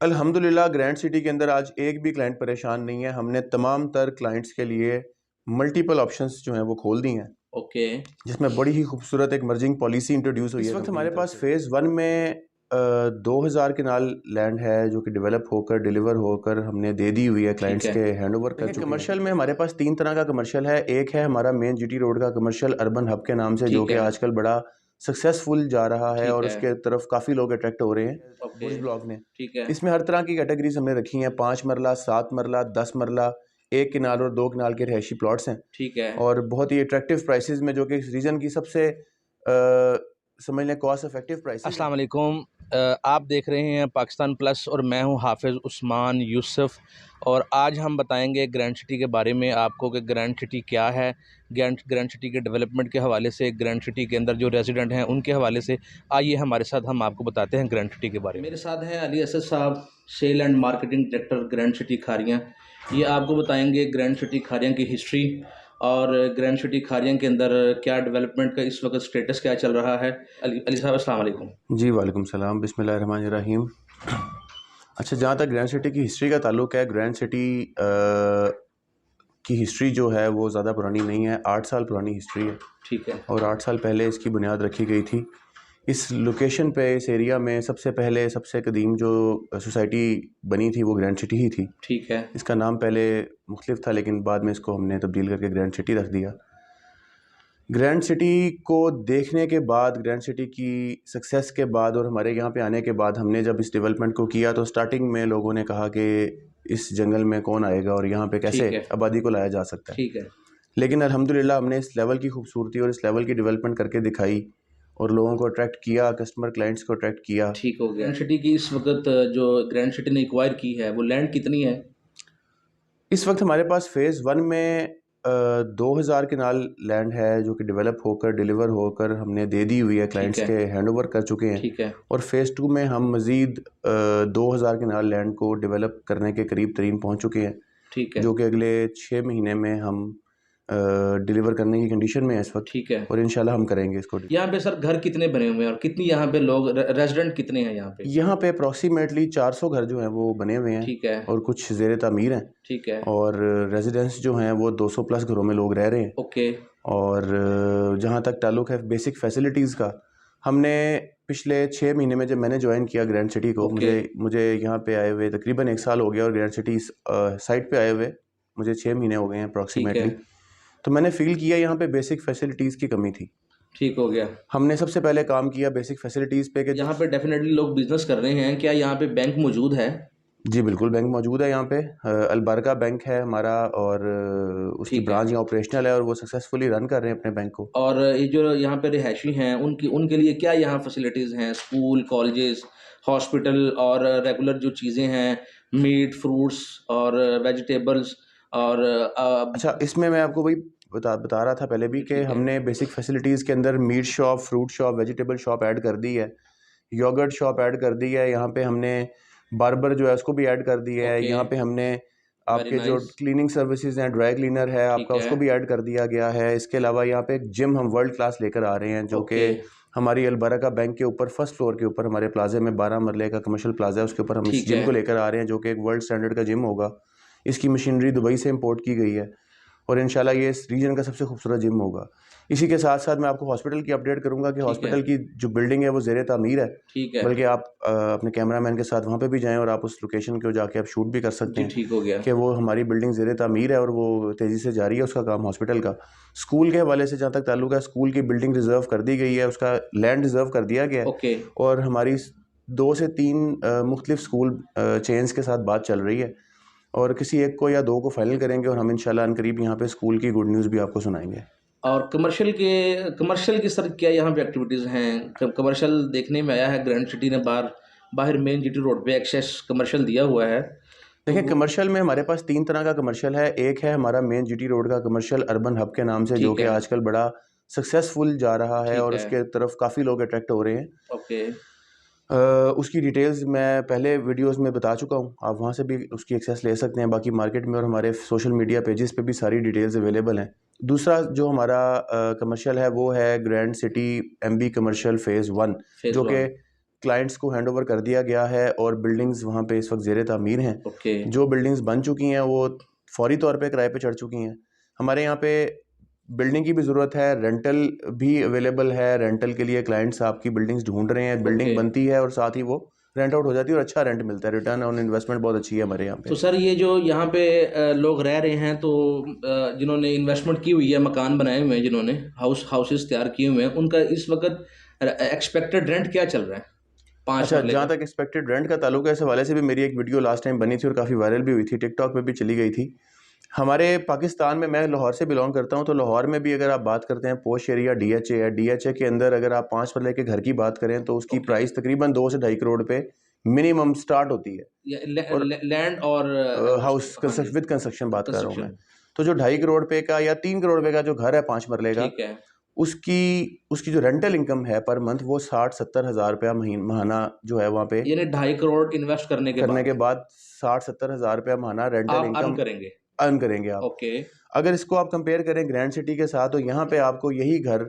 अल्हम्दुलिल्लाह grand city के अंदर आज एक भी क्लाइंट परेशान नहीं है। हमने तमाम तर क्लाइंट्स के लिए मल्टीपल ऑप्शंस जो हैं वो खोल दी हैं, ओके। जिसमें बड़ी ही खूबसूरत एक मर्जिंग पॉलिसी इंट्रोड्यूस हुई है। इस वक्त हमारे पास फेज़ 1 में 2000 कनाल लैंड है जो कि डेवलप होकर डिलीवर होकर हमने दे दी हुई है, क्लाइंट्स के हैंड ओवर कर चुके हैं। कमर्शियल में हमारे पास 3 तरह का कमर्शियल है। एक है हमारा मेन जीटी रोड का कमर्शियल अर्बन हब के नाम से, जो कि आजकल बड़ा सक्सेसफुल जा रहा है और उसके तरफ काफ़ी लोग अट्रैक्ट हो रहे हैं बुर्ज ब्लॉक में। इसमें हर तरह की कैटेगरीज हमने रखी हैं, 5 मरला, 7 मरला, 10 मरला, 1 कनाल और 2 कनाल के रिहायशी प्लॉट्स हैं। ठीक है। और बहुत ही अट्रैक्टिव प्राइसेस में, जो कि इस रीजन की सबसे समझ लें कॉस्ट इफेक्टिव प्राइसेस। अस्सलाम वालेकुम, आप देख रहे हैं पाकिस्तान प्लस और मैं हूं हाफिज़ उस्मान यूसुफ। और आज हम बताएंगे ग्रैंड सिटी के बारे में आपको कि ग्रैंड सिटी क्या है, ग्रैंड सिटी के डेवलपमेंट के हवाले से, ग्रैंड सिटी के अंदर जो रेजिडेंट हैं उनके हवाले से। आइए हमारे साथ, हम आपको बताते हैं ग्रैंड सिटी के बारे में। मेरे साथ हैं अली असद साहब, sale and marketing director grand city Kharian. ये आपको बताएंगे ग्रैंड सिटी खारियाँ की हिस्ट्री और ग्रैंड सिटी खारियाँ के अंदर क्या डेवलपमेंट का इस वक्त स्टेटस क्या चल रहा है। अली साहब अस्सलाम वालेकुम। जी वालेकुम सलाम, बिस्मिल्लाहिर्रहमानिर्रहीम। अच्छा, जहाँ तक ग्रैंड सिटी की हिस्ट्री का ताल्लुक है, ग्रैंड सिटी की हिस्ट्री जो है वो ज़्यादा पुरानी नहीं है, 8 साल पुरानी हिस्ट्री है। ठीक है। और 8 साल पहले इसकी बुनियाद रखी गई थी। इस लोकेशन पे, इस एरिया में सबसे पहले, सबसे कदीम जो सोसाइटी बनी थी वो ग्रैंड सिटी ही थी। ठीक है। इसका नाम पहले मुख्तलिफ था, लेकिन बाद में इसको हमने तब्दील करके ग्रैंड सिटी रख दिया। ग्रैंड सिटी को देखने के बाद, ग्रैंड सिटी की सक्सेस के बाद और हमारे यहाँ पे आने के बाद, हमने जब इस डेवलपमेंट को किया तो स्टार्टिंग में लोगों ने कहा कि इस जंगल में कौन आएगा और यहाँ पे कैसे आबादी को लाया जा सकता है। ठीक है। लेकिन अल्हम्दुलिल्लाह हमने इस लेवल की खूबसूरती और इस लेवल की डेवलपमेंट करके दिखाई और लोगों को अट्रैक्ट किया, कस्टमर क्लाइंट्स को अट्रैक्ट किया। ठीक हो गया। ग्रैंड सिटी की इस वक्त जो ग्रैंड सिटी ने एक्वायर की है वो लैंड कितनी है? इस वक्त हमारे पास फेज़ 1 में 2000 कनाल लैंड है जो कि डेवलप होकर डिलीवर होकर हमने दे दी हुई है, क्लाइंट्स के हैंड ओवर कर चुके हैं। ठीक है। और फेज़ 2 में हम मज़ीद 2000 कनाल लैंड को डेवलप करने के करीब तरीन पहुंच चुके हैं। ठीक है। जो कि अगले 6 महीने में हम डिलीवर करने की कंडीशन में है इस वक्त। ठीक है। और इंशाल्लाह हम करेंगे इसको। यहाँ पे सर घर कितने बने हुए हैं और कितनी यहाँ पे लोग रेजिडेंट कितने हैं यहाँ पे? यहाँ पे अप्रॉक्सीमेटली 400 घर जो हैं वो बने हुए हैं। ठीक है। और कुछ ज़ेर तामीर हैं। ठीक है। और रेजिडेंट्स जो हैं वो 200 प्लस घरों में लोग रह रहे हैं। ओके। और जहाँ तक ताल्लुक़ है बेसिक फैसिलिटीज़ का, हमने पिछले 6 महीने में, जब मैंने ज्वाइन किया ग्रैंड सिटी को, मुझे यहाँ पे आए हुए तकरीबन 1 साल हो गया और ग्रैंड सिटी साइट पे आए हुए मुझे 6 महीने हो गए हैं अप्रॉक्सीमेटली। तो मैंने फील किया यहाँ पे बेसिक फैसिलिटीज़ की कमी थी। ठीक हो गया। हमने सबसे पहले काम किया बेसिक फैसिलिटीज़ पे कि यहाँ पे डेफिनेटली लोग बिजनेस कर रहे हैं, क्या यहाँ पे बैंक मौजूद है? जी बिल्कुल, बैंक मौजूद है यहाँ पे। अलबरका बैंक है हमारा और उसकी ब्रांच यहाँ ऑपरेशनल है और वो सक्सेसफुली रन कर रहे हैं अपने बैंक को। और ये जो यहाँ पे रिहायशी हैं उनके लिए क्या यहाँ फैसिलिटीज़ हैं? स्कूल, कॉलेजेस, हॉस्पिटल और रेगुलर जो चीज़ें हैं, मीट, फ्रूट्स और वेजिटेबल्स और अच्छा, इसमें मैं आपको वही बता रहा था पहले भी कि हमने बेसिक फैसिलिटीज़ के अंदर meat shop, fruit shop, vegetable shop add कर दी है, योगर्ट शॉप ऐड कर दी है। यहाँ पे हमने बार्बर जो है उसको भी ऐड कर दिया है। यहाँ पे हमने आपके जो क्लीनिंग सर्विसेज हैं, ड्राई क्लीनर है आपका, उसको भी ऐड कर दिया गया है। इसके अलावा यहाँ पे एक जिम हम वर्ल्ड क्लास लेकर आ रहे हैं, जो कि हमारी अलबरका बैंक के ऊपर फर्स्ट फ्लोर के ऊपर हमारे प्लाजे में 12 मरले का कमर्शियल प्लाजा है, उसके ऊपर हम इस जिम को लेकर आ रहे हैं, जो कि एक वर्ल्ड स्टैंडर्ड का जिम होगा। इसकी मशीनरी दुबई से इम्पोर्ट की गई है और इंशाल्लाह ये इस रीजन का सबसे खूबसूरत जिम होगा। इसी के साथ साथ मैं आपको हॉस्पिटल की अपडेट करूंगा कि हॉस्पिटल की जो बिल्डिंग है वो ज़ेर तामीर है। ठीक है। बल्कि आप अपने कैमरामैन के साथ वहाँ पे भी जाएं और आप उस लोकेशन को जाके आप शूट भी कर सकते हैं। ठीक हो गया कि वो हमारी बिल्डिंग ज़ेर तामीर है और वो तेज़ी से जारी है उसका काम हॉस्पिटल का। स्कूल के हवाले से जहाँ तक ताल्लुक है, स्कूल की बिल्डिंग रिजर्व कर दी गई है, उसका लैंड रिजर्व कर दिया गया है। और हमारी 2 से 3 मुख्तलिफ स्कूल चेन्स के साथ बात चल रही है और किसी एक को या 2 को फाइनल करेंगे और हम इंशाल्लाह अनकरीब यहाँ पे स्कूल की गुड न्यूज़ भी आपको सुनाएंगे। और कमर्शियल की सर क्या यहाँ पे एक्टिविटीज़ हैं? कमर्शियल देखने में आया है ग्रैंड सिटी ने बाहर मेन जीटी रोड पे एक्सेस कमर्शियल दिया हुआ है। देखिए, कमर्शियल में हमारे पास 3 तरह का कमर्शियल है। एक है हमारा मेन जीटी रोड का कमर्शियल अर्बन हब के नाम से, जो कि आजकल बड़ा सक्सेसफुल जा रहा है और उसके तरफ काफ़ी लोग अट्रैक्ट हो रहे हैं। ओके। उसकी डिटेल्स मैं पहले वीडियोस में बता चुका हूँ, आप वहाँ से भी उसकी एक्सेस ले सकते हैं। बाकी मार्केट में और हमारे सोशल मीडिया पेजेस पे भी सारी डिटेल्स अवेलेबल हैं। दूसरा जो हमारा कमर्शियल है वो है grand city MB commercial phase 1, जो कि क्लाइंट्स को हैंड ओवर कर दिया गया है और बिल्डिंग्स वहाँ पे इस वक्त ज़ेर तामीर हैं। ओके। जो बिल्डिंग्स बन चुकी हैं वो फौरी तौर पे किराए पे चढ़ चुकी हैं। हमारे यहाँ पे बिल्डिंग की भी ज़रूरत है, रेंटल भी अवेलेबल है। रेंटल के लिए क्लाइंट्स आपकी बिल्डिंग्स ढूंढ रहे हैं, बिल्डिंग बनती है और साथ ही वो रेंट आउट हो जाती है और अच्छा रेंट मिलता है। रिटर्न ऑन इन्वेस्टमेंट बहुत अच्छी है हमारे यहाँ पे। तो सर ये जो यहाँ पे लोग रह रहे हैं, तो जिन्होंने इन्वेस्टमेंट की हुई है, मकान बनाए हुए हैं, जिन्होंने हाउसेस तैयार किए हुए हैं, उनका इस वक्त एक्सपेक्टेड रेंट क्या चल रहा है? अच्छा, जहाँ तक एक्सपेक्टेड रेंट का ताल्लुक है, इस हवाले से भी मेरी एक वीडियो लास्ट टाइम बनी थी और काफ़ी वायरल भी हुई थी, टिकटॉक पे भी चली गई थी। हमारे पाकिस्तान में, मैं लाहौर से बिलोंग करता हूँ, तो लाहौर में भी अगर आप बात करते हैं पोश एरिया डीएचए है, डीएचए के अंदर अगर आप 5 मरले के घर की बात करें तो उसकी प्राइस तकरीबन 2 से 2.5 करोड़ पे मिनिमम स्टार्ट होती है। और लैंड और हाउस विद कंस्ट्रक्शन बात कर रहा हूँ मैं। तो जो 2.5 करोड़ पे का या 3 करोड़ पे का जो घर है 5 मरले का, उसकी जो रेंटल इनकम है पर मंथ वो 60-70 हज़ार रुपया महाना जो है वहाँ पे, यानी 2.5 करोड़ इन्वेस्ट करने के बाद 60-70 हज़ार रुपया महाना रेंटल इनकम अर्न करेंगे आप। ओके। अगर इसको आप कंपेयर करें ग्रैंड सिटी के साथ, तो यहाँ पे आपको यही घर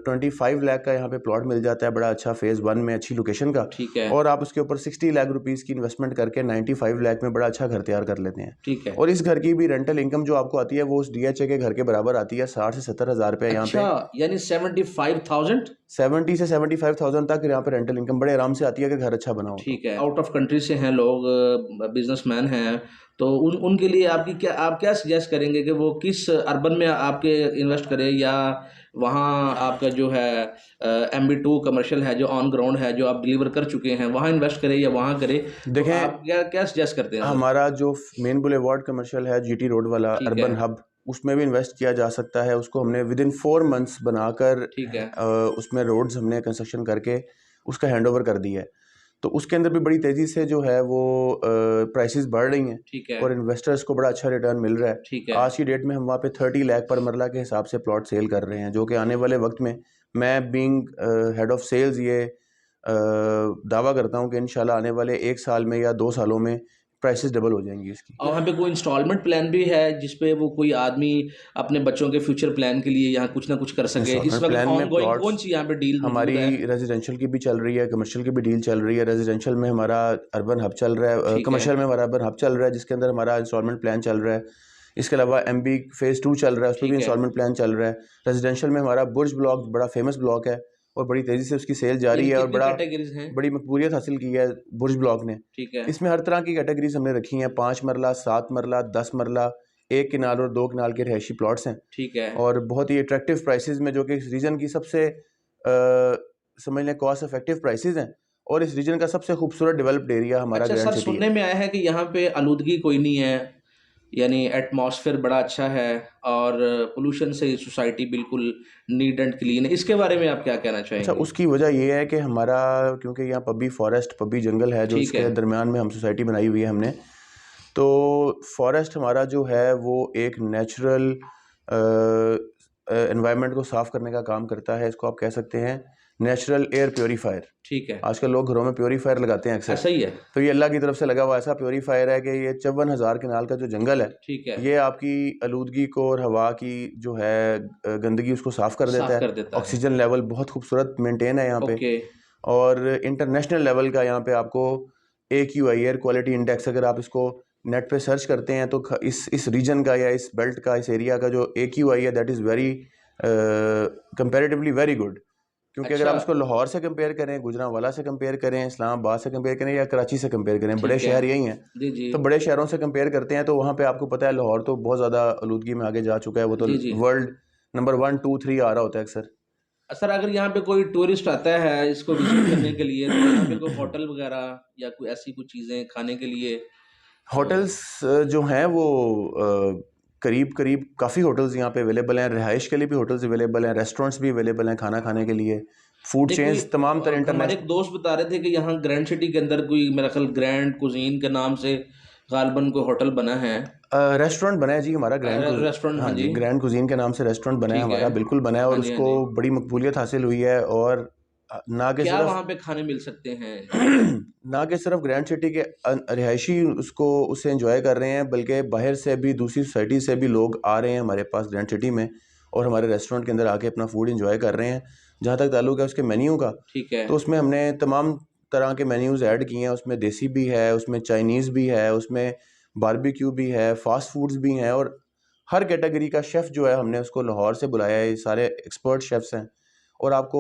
25 लाख का यहाँ पे प्लॉट मिल जाता है, बड़ा अच्छा फेज़ 1 में अच्छी लोकेशन का। ठीक है। और आप उसके ऊपर 60 लाख रुपीस की इन्वेस्टमेंट करके 95 लाख में बड़ा अच्छा घर तैयार कर लेते हैं। ठीक है। और इस घर की भी रेंटल इनकम जो आपको आती है वो उस डीएचए के घर के बराबर आती है, 60 से 70 हज़ार रुपया यहाँ पे। यानी 75,000 70 से 75,000 तक यहाँ पे रेंटल इनकम बड़े आराम से आती है अगर घर अच्छा बना हो। ठीक है। आउट ऑफ कंट्री से हैं लोग, बिजनेसमैन हैं, तो उनके लिए आप क्या सजेस्ट करेंगे कि वो किस अर्बन में आपके इन्वेस्ट करें, या वहाँ आपका जो है MB2 कमर्शियल है जो ऑन ग्राउंड है, जो आप डिलीवर कर चुके हैं, वहाँ इन्वेस्ट करें या वहाँ करें? देखें, तो आप क्या सजेस्ट करते हैं? हमारा जो मेन बुलेवार्ड कमर्शियल है GT रोड वाला अर्बन हब, उसमें भी इन्वेस्ट किया जा सकता है। उसको हमने विदिन 4 मंथ्स बनाकर, ठीक है, उसमें रोड्स हमने कंस्ट्रक्शन करके उसका हैंड ओवर कर दिया है। तो उसके अंदर भी बड़ी तेज़ी से जो है वो प्राइसेस बढ़ रही हैं। ठीक है। और इन्वेस्टर्स को बड़ा अच्छा रिटर्न मिल रहा है। ठीक है। आज की डेट में हम वहाँ पे 30 लाख पर मरला के हिसाब से प्लॉट सेल कर रहे हैं, जो कि आने वाले वक्त में मैं बीइंग हेड ऑफ सेल्स ये दावा करता हूँ कि इंशाल्लाह आने वाले 1 साल में या 2 सालों में प्राइसेस डबल हो जाएंगी इसकी। और वहाँ पे कोई इंस्टॉलमेंट प्लान भी है जिसपे वो कोई आदमी अपने बच्चों के फ्यूचर प्लान के लिए यहाँ कुछ ना कुछ कर सके? इस वक्त ऑनगोइंग कौन सी यहाँ पे डील हमारी रेजिडेंशियल की भी चल रही है, कमर्शियल की भी डील चल रही है। रेजिडेंशियल में हमारा अर्बन हब चल रहा है, कमर्शियल में हमारा अर्बन हब चल रहा है, जिसके अंदर हमारा इंस्टॉलमेंट प्लान चल रहा है। इसके अलावा MB फेज़ 2 चल रहा है, उसमें भी इंस्टॉलमेंट प्लान चल रहा है। रेजिडेंशियल में हमारा बुर्ज ब्लॉक बड़ा फेमस ब्लॉक है और बड़ी तेज़ी से उसकी सेल जारी है और बड़ी मकबूलियत हासिल की है बुर्ज ब्लॉक ने। ठीक है। इसमें हर तरह की कैटेगरीज हमने रखी हैं, 5 मरला, 7 मरला, 10 मरला, 1 किनाल और 2 किनाल के रहायशी प्लॉट्स हैं। ठीक है। और बहुत ही अट्रैक्टिव प्राइसेस में, जो कि इस रीजन की सबसे समझ लें कॉस्ट इफेक्टिव प्राइसेस हैं और इस रीजन का सबसे खूबसूरत डेवलप्ड एरिया हमारा ग्रैंड सिटी है। सुनने में आया है कि यहाँ पे आलूदगी कोई नहीं है, यानी एटमॉस्फेयर बड़ा अच्छा है और पोल्यूशन से सोसाइटी बिल्कुल नीट एंड क्लीन है। इसके बारे में आप क्या कहना चाहेंगे? अच्छा, उसकी वजह ये है कि हमारा, क्योंकि यहाँ पब्बी फॉरेस्ट, पब्बी जंगल है जो इसके दरमियान में हम सोसाइटी बनाई हुई है हमने, तो फॉरेस्ट हमारा जो है वो एक नेचुरल एनवायरनमेंट को साफ़ करने का काम करता है। इसको आप कह सकते हैं नेचुरल एयर प्योरीफायर। ठीक है। आजकल लोग घरों में प्योरीफायर लगाते हैं अक्सर। सही है। तो ये अल्लाह की तरफ से लगा हुआ ऐसा प्योरीफायर है कि ये 54,000 कनाल का जो जंगल है, ठीक है, ये आपकी आलूदगी को और हवा की जो है गंदगी उसको साफ़ कर देता है। ऑक्सीजन लेवल बहुत खूबसूरत मेंटेन है यहाँ पे। और इंटरनेशनल लेवल का यहाँ पे आपको AQI एयर क्वालिटी इंडेक्स, अगर आप इसको नेट पे सर्च करते हैं तो इस रीजन का या इस बेल्ट का, इस एरिया का जो AQI है, that is very comparatively very good. क्योंकि अगर आप इसको लाहौर से कंपेयर करें, गुजरांवाला से कंपेयर करें, इस्लामाबाद से कंपेयर करें या कराची से कंपेयर करें, बड़े शहर यही हैं, तो बड़े शहरों से कंपेयर करते हैं तो वहाँ पे आपको पता है लाहौर तो बहुत ज़्यादा आलूदगी में आगे जा चुका है। वो तो वर्ल्ड नंबर 1, 2, 3 आ रहा होता है अक्सर। सर, अगर यहाँ पे कोई टूरिस्ट आता है इसको विजिट करने के लिए, तो यहाँ पे कोई होटल वगैरह या कोई ऐसी कुछ चीज़ें खाने के लिए? होटल्स जो हैं वो करीब काफ़ी होटल्स यहाँ पे अवेलेबल हैं। रिहाइश के लिए भी होटल्स अवेलेबल हैं, रेस्टोरेंट्स भी अवेलेबल हैं खाना खाने के लिए, फूड चेन्स तमाम तरह इंटरनेशनल। हमारे एक दोस्त बता रहे थे कि यहाँ ग्रैंड सिटी के अंदर कोई, मेरा ख्याल ग्रैंड कुजीन के नाम से गालबन कोई होटल बना है, रेस्टोरेंट बना है जी हमारा, ग्रैंड रेस्टोरेंट। हाँ जी, ग्रैंड कुजीन के नाम से रेस्टोरेंट बना है हमारा, बिल्कुल बना है और उसको बड़ी मकबूलियत हासिल हुई है। और ना के क्या वहाँ पे खाने मिल सकते हैं? ना कि सिर्फ ग्रैंड सिटी के रिहायशी उससे एंजॉय कर रहे हैं, बल्कि बाहर से भी, दूसरी सोसाइटी से भी लोग आ रहे हैं हमारे पास ग्रैंड सिटी में और हमारे रेस्टोरेंट के अंदर आके अपना फूड इंजॉय कर रहे हैं। जहाँ तक ताल्लुक है उसके मेन्यू का, ठीक है। तो उसमें हमने तमाम तरह के मेन्यूज़ ऐड किए हैं। उसमें देसी भी है, उसमें चाइनीज़ भी है, उसमें बारबेक्यू भी है, फास्ट फूड्स भी हैं, और हर कैटेगरी का शेफ़ जो है हमने उसको लाहौर से बुलाया है। ये सारे एक्सपर्ट शेफ़्स हैं, और आप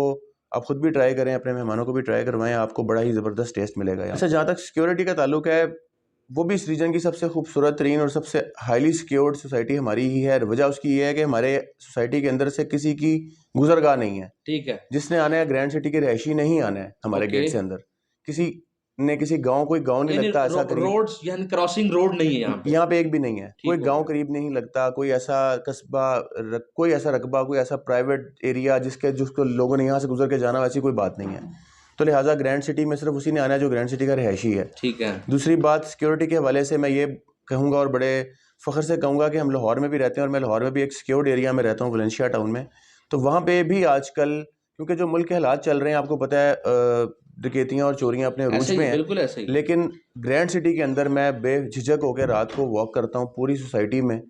खुद भी ट्राई करें, अपने मेहमानों को भी ट्राई करवाएं, आपको बड़ा ही ज़बरदस्त टेस्ट मिलेगा यहाँ। अच्छा, जहाँ तक सिक्योरिटी का ताल्लुक है, वो भी इस रीजन की सबसे खूबसूरत तरीन और सबसे हाईली सिक्योर्ड सोसाइटी हमारी ही है। वजह उसकी ये है कि हमारे सोसाइटी के अंदर से किसी की गुजरगाह नहीं है। ठीक है। जिसने आना है ग्रैंड सिटी के रहायशी नहीं आना है हमारे ओके। गेट से अंदर। किसी ने किसी गांव, कोई गांव नहीं यानी लगता ऐसा करीब, रोड्स यानी क्रॉसिंग रोड नहीं है यहाँ पे एक भी नहीं है। कोई ठीक हो गांव गया। करीब नहीं लगता, कोई ऐसा कस्बा, कोई ऐसा रकबा, कोई ऐसा प्राइवेट एरिया जिसको लोगों ने यहाँ से गुजर के जाना, वैसी कोई बात नहीं है। तो लिहाजा ग्रैंड सिटी में सिर्फ उसी ने आना है जो ग्रैंड सिटी का रहायशी है। ठीक है। दूसरी बात, सिक्योरिटी के हवाले से मैं ये कहूँगा और बड़े फ़ख्र से कहूँगा कि हम लाहौर में भी रहते हैं, और मैं लाहौर में भी एक सिक्योर्ड एरिया में रहता हूँ, वलेंशिया टाउन में। तो वहाँ पे भी आजकल, क्योंकि जो मुल्क के हालात चल रहे हैं, आपको पता है, डकैतियाँ और चोरियाँ अपने अरूज पे हैं, बिल्कुल ऐसे ही। लेकिन ग्रैंड सिटी के अंदर मैं बेझिझक होकर रात को वॉक करता हूँ पूरी सोसाइटी में।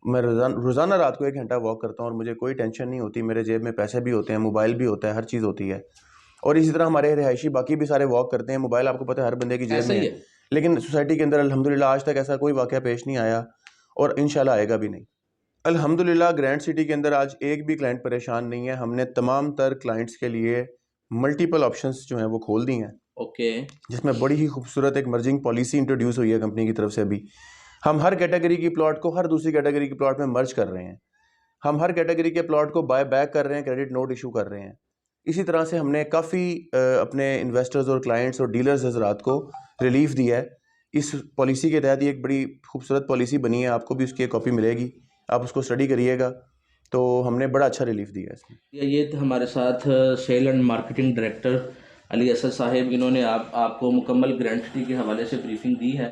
मैं रोज़ाना रात को 1 घंटा वॉक करता हूँ, और मुझे कोई टेंशन नहीं होती। मेरे जेब में पैसे भी होते हैं, मोबाइल भी होता है, हर चीज़ होती है। और इसी तरह हमारे रहायशी बाकी भी सारे वॉक करते हैं। मोबाइल आपको पता है हर बंदे की जेब में है, लेकिन सोसाइटी के अंदर अल्हम्दुलिल्लाह आज तक ऐसा कोई वाक़या पेश नहीं आया, और इंशाल्लाह आएगा भी नहीं। अल्हम्दुलिल्लाह ग्रैंड सिटी के अंदर आज एक भी क्लाइंट परेशान नहीं है। हमने तमाम तर क्लाइंट्स के लिए मल्टीपल ऑप्शंस जो हैं वो खोल दी हैं। ओके। जिसमें बड़ी ही खूबसूरत एक मर्जिंग पॉलिसी इंट्रोड्यूस हुई है कंपनी की तरफ से। अभी हम हर कैटेगरी की प्लॉट को हर दूसरी कैटेगरी की प्लॉट में मर्ज कर रहे हैं। हम हर कैटेगरी के प्लॉट को बाय बैक कर रहे हैं, क्रेडिट नोट इशू कर रहे हैं। इसी तरह से हमने काफ़ी अपने इन्वेस्टर्स और क्लाइंट्स और डीलर्स हजरात को रिलीफ दिया है इस पॉलिसी के तहत। ये एक बड़ी खूबसूरत पॉलिसी बनी है, आपको भी उसकी एक कॉपी मिलेगी, आप उसको स्टडी करिएगा। तो हमने बड़ा अच्छा रिलीफ दिया है इसमें। ये तो हमारे साथ sale and marketing director Ali Asad साहब, इन्होंने आपको मुकम्मल ग्रैंड सिटी के हवाले से ब्रीफिंग दी है।